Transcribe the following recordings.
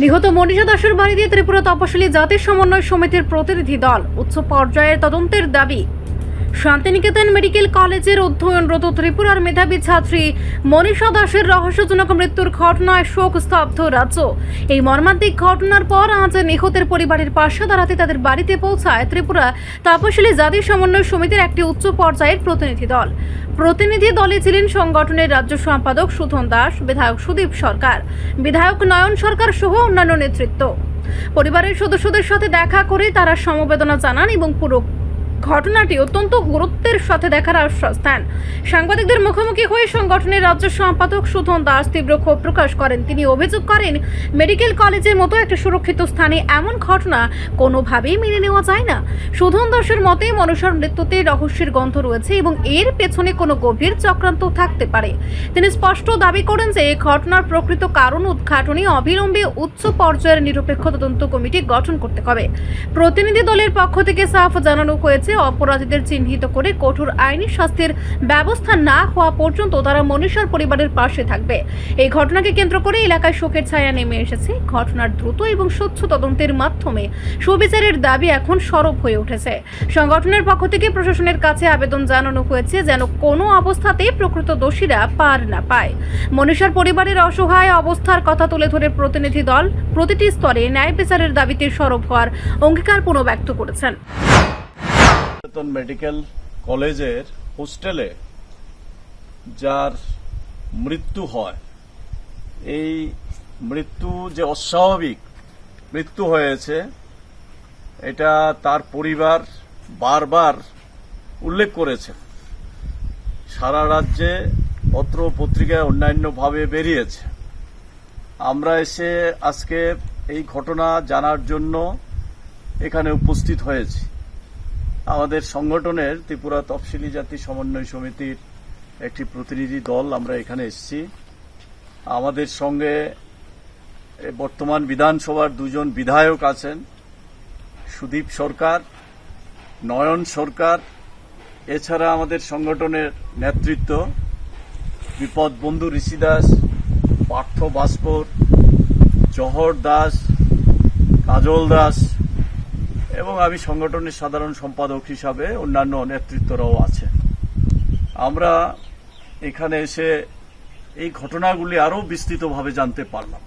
নিহত মনীষা দাসের বাড়িতে ত্রিপুরা তপশিলি জাতি সমন্বয় সমিতির প্রতিনিধি দল উচ্চ পর্যায়ের তদন্তের দাবি। শান্তিনিকেতন মেডিকেল কলেজের অধ্যয়নরত ত্রিপুরার মেধাবী ছাত্রী মনীষা দাসের রহস্যজনক মৃত্যুর ঘটনায় শোক স্তব্ধ রাজ্য। এই মর্মান্তিক ঘটনার পর আজ নিহতের পরিবারের পাশে দাঁড়াতে তাদের বাড়িতে পৌঁছায় ত্রিপুরা তপশিলি জাতি সমন্বয় সমিতির একটি উচ্চ পর্যায়ের প্রতিনিধি দল। প্রতিনিধি দলে ছিলেন সংগঠনের রাজ্য সম্পাদক সুধন দাস, বিধায়ক সুদীপ সরকার, বিধায়ক নয়ন সরকার সহ অন্যান্য নেতৃত্ব। পরিবারের সদস্যদের সাথে দেখা করে তারা সমবেদনা জানান এবং পুরো ঘটনাটি অত্যন্ত গুরুত্বের সাথে দেখার আশ্বাস দেন। সাংবাদিকদের মুখোমুখি হয়ে সংগঠনের রাজ্য সম্পাদক সুধন দাস তীব্র ক্ষোভ প্রকাশ করেন। তিনি অভিযোগ করেন, মেডিকেল কলেজের মতো একটা সুরক্ষিত স্থানে এমন ঘটনা কোনোভাবেই মেনে নেওয়া যায় না। সুধন দাসের মতে মনীষার মৃত্যুতে রহস্যের গন্ধ রয়েছে এবং এর পেছনে কোনো গভীর চক্রান্ত থাকতে পারে। তিনি স্পষ্ট দাবি করেন যে এই ঘটনার প্রকৃত কারণ উদ্ঘাটনে অবিলম্বে উচ্চ পর্যায়ের নিরপেক্ষ তদন্ত কমিটি গঠন করতে হবে। প্রতিনিধি দলের পক্ষ থেকে সাফ জানানো হয়েছে, অপরাধীদের চিহ্নিত করে কঠোর আইনি শাস্তির ব্যবস্থা না হওয়া পর্যন্ত তারা মনীষার পরিবারের পাশে থাকবে। এই ঘটনাকে কেন্দ্র করে এলাকায় শোকের ছায়া নেমে এসেছে। ঘটনার দ্রুত এবং স্বচ্ছ তদন্তের মাধ্যমে সুবিচারের দাবি এখন সরব হয়ে উঠেছে। সংগঠনের পক্ষ থেকে প্রশাসনের কাছে আবেদন জানানো হয়েছে যেন কোনো অবস্থাতেই প্রকৃত দোষীরা পার না পায়। মনীষার পরিবারের অসহায় অবস্থার কথা তুলে ধরে প্রতিনিধি দল প্রতিটি স্তরে ন্যায় বিচারের দাবিতে সরব হওয়ার অঙ্গীকার পুনর্ব্যক্ত করেছেন। মেডিকেল কলেজের হোস্টেলে যার মৃত্যু হয়, এই মৃত্যু যে অস্বাভাবিক মৃত্যু হয়েছে এটা তার পরিবার বারবার উল্লেখ করেছে। সারা রাজ্যে পত্র পত্রিকায় অন্যান্যভাবে বেরিয়েছে। আমরা এসে আজকে এই ঘটনা জানার জন্য এখানে উপস্থিত হয়েছি। আমাদের সংগঠনের ত্রিপুরা তফসিলি জাতি সমন্বয় সমিতির একটি প্রতিনিধি দল আমরা এখানে এসেছি। আমাদের সঙ্গে বর্তমান বিধানসভার দুজন বিধায়ক আছেন, সুদীপ সরকার, নয়ন সরকার। এছাড়া আমাদের সংগঠনের নেতৃত্ব বিপদ বন্ধু ঋষি দাস, পার্থ ভাস্কর, জহর দাস, কাজল দাস এবং আমি সংগঠনের সাধারণ সম্পাদক হিসাবে অন্যান্য নেতৃত্বরাও আছে। আমরা এখানে এসে এই ঘটনাগুলি আরো বিস্তৃতভাবে জানতে পারলাম।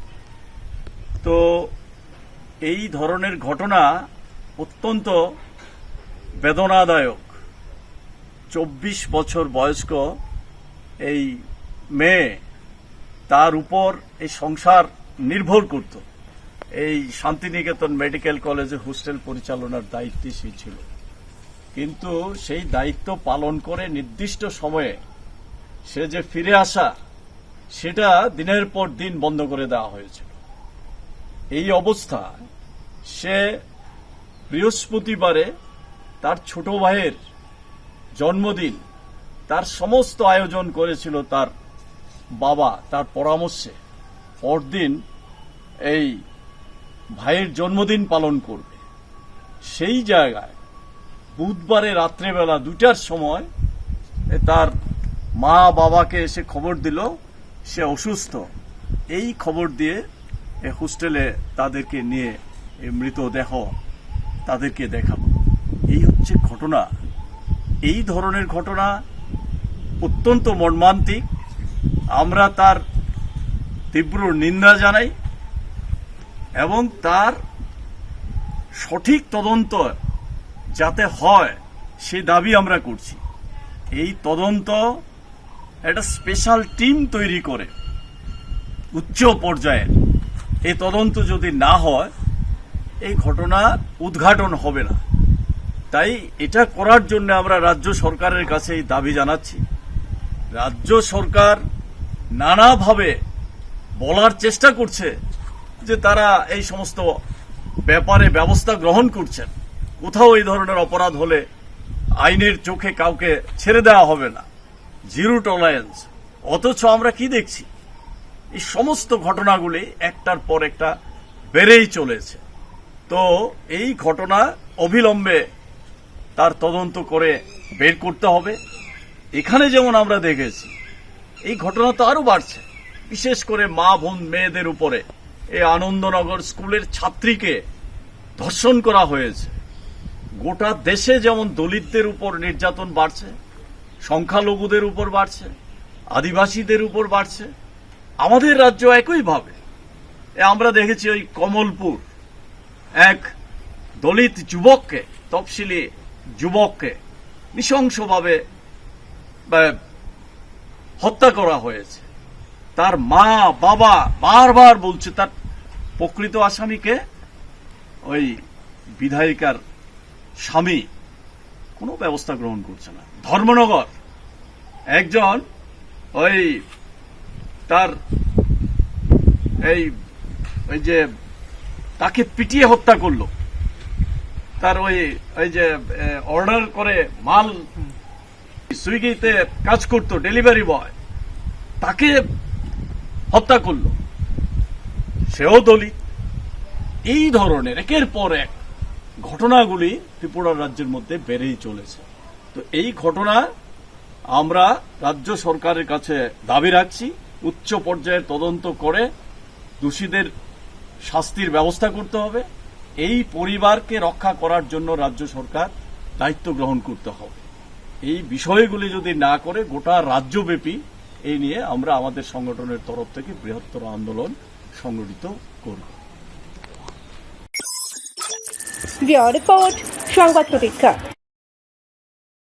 তো এই ধরনের ঘটনা অত্যন্ত বেদনাদায়ক। 24 বছর বয়স্ক এই মেয়ে, তার উপর এই সংসার নির্ভর করত। এই শান্তিনিকেতন মেডিকেল কলেজে হোস্টেল পরিচালনার দায়িত্বে সে ছিল, কিন্তু সেই দায়িত্ব পালন করে নির্দিষ্ট সময়ে সে যে ফিরে আসা, সেটা দিনের পর দিন বন্ধ করে দেওয়া হয়েছিল। এই অবস্থায় সে বৃহস্পতিবারে তার ছোট ভাইয়ের জন্মদিন, তার সমস্ত আয়োজন করেছিল তার বাবা, তার পরামর্শে পরদিন এই ভাইয়ের জন্মদিন পালন করবে। সেই জায়গায় বুধবারে রাত্রেবেলা 2টার সময় তার মা বাবাকে এসে খবর দিল সে অসুস্থ। এই খবর দিয়ে হোস্টেলে তাদেরকে নিয়ে এই মৃতদেহ তাদেরকে দেখালো। এই হচ্ছে ঘটনা। এই ধরনের ঘটনা অত্যন্ত মর্মান্তিক। আমরা তার তীব্র নিন্দা জানাই এবং তার সঠিক তদন্ত যাতে হয় সে দাবি আমরা করছি। এই তদন্ত একটা স্পেশাল টিম তৈরি করে উচ্চ পর্যায়ের এই তদন্ত যদি না হয় এই ঘটনা উদ্ঘাটন হবে না। তাই এটা করার জন্য আমরা রাজ্য সরকারের কাছে এই দাবি জানাচ্ছি। রাজ্য সরকার নানাভাবে বলার চেষ্টা করছে যে তারা এই সমস্ত ব্যাপারে ব্যবস্থা গ্রহণ করছেন। কোথাও এই ধরনের অপরাধ হলে আইনের চোখে কাউকে ছেড়ে দেওয়া হবে না, জিরো টলারেন্স। অথচ আমরা কি দেখছি, এই সমস্ত ঘটনাগুলি একটার পর একটা বেড়েই চলেছে। তো এই ঘটনা অবিলম্বে তার তদন্ত করে বের করতে হবে। এখানে যেমন আমরা দেখেছি এই ঘটনা তো আরো বাড়ছে, বিশেষ করে মা বোন মেয়েদের উপরে এই আনন্দনগর স্কুলের ছাত্রীকে ধর্ষণ করা হয়েছে। গোটা দেশে যেমন দলিতদের উপর নির্যাতন বাড়ছে, সংখ্যালঘুদের উপর বাড়ছে, আদিবাসীদের উপর বাড়ছে, আমাদের রাজ্য একইভাবে। আমরা দেখেছি ওই কমলপুর এক দলিত যুবককে, তফসিলি যুবককে নৃশংসভাবে হত্যা করা হয়েছে। তার মা বাবা বারবার বলছে তার প্রকৃত আসামিকে, ওই বিধায়িকার স্বামী, কোনো ব্যবস্থা গ্রহণ করছে না। ধর্মনগর একজন ওই তার ওই যে তাকে পিটিয়ে হত্যা করলো, তার ওই যে অর্ডার করে মাল সুইগিতে কাজ করতো ডেলিভারি বয়, তাকে হত্যা করলো, সেও দলিত। এই ধরনের একের পর এক ঘটনাগুলি ত্রিপুরা রাজ্যের মধ্যে বেড়েই চলেছে। তো এই ঘটনা আমরা রাজ্য সরকারের কাছে দাবি রাখছি, উচ্চ পর্যায়ে তদন্ত করে দোষীদের শাস্তির ব্যবস্থা করতে হবে। এই পরিবারকে রক্ষা করার জন্য রাজ্য সরকার দায়িত্ব গ্রহণ করতে হবে। এই বিষয়গুলি যদি না করে গোটা রাজ্যব্যাপী এই নিয়ে আমরা আমাদের সংগঠনের তরফ থেকে বৃহত্তর আন্দোলন সংগঠিত করব। ব্যুরো রিপোর্ট, সংবাদ প্রতীক্ষা।